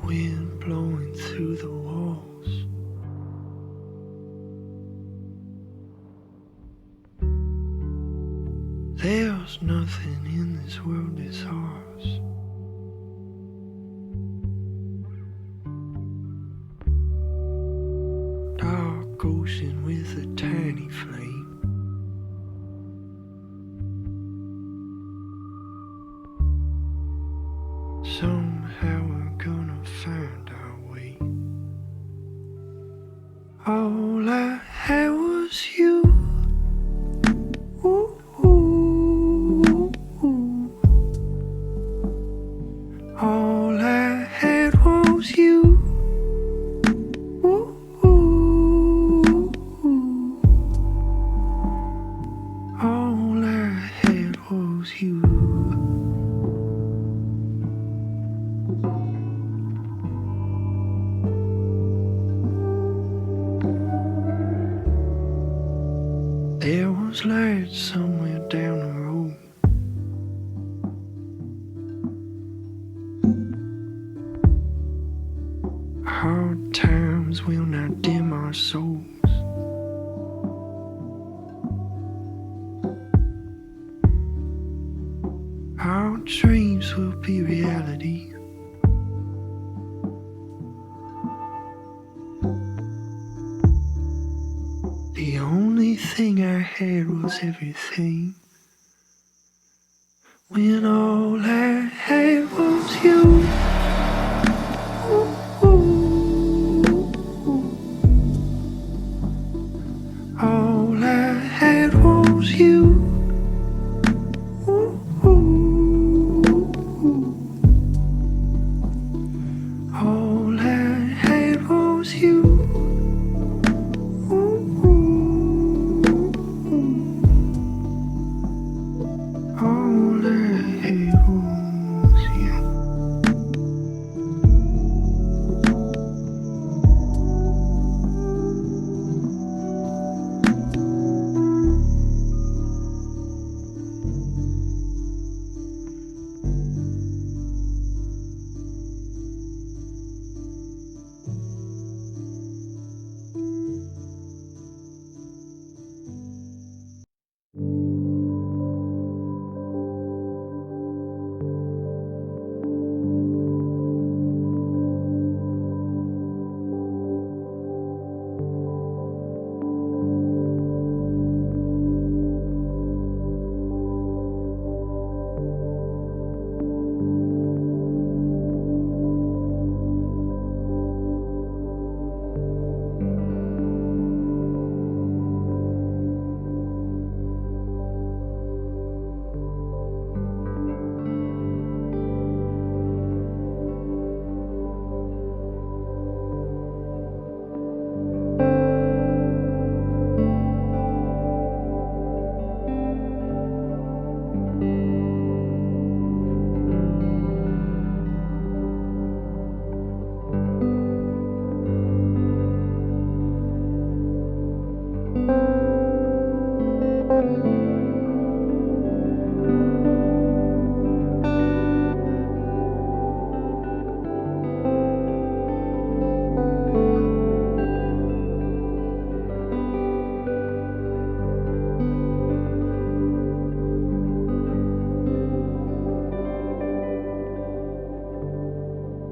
wind blowing through the walls. There's nothing in this world that's ours. Dark ocean with a tiny flame. Somehow we're gonna find our way. All I had was you. Ooh, ooh, ooh. All I had was you. Ooh, ooh, ooh. All I had was you. There was light somewhere down the road. Hard times will not dim our souls. Our dreams will be reality. The only thing I had was everything, when all I had was you. Ooh.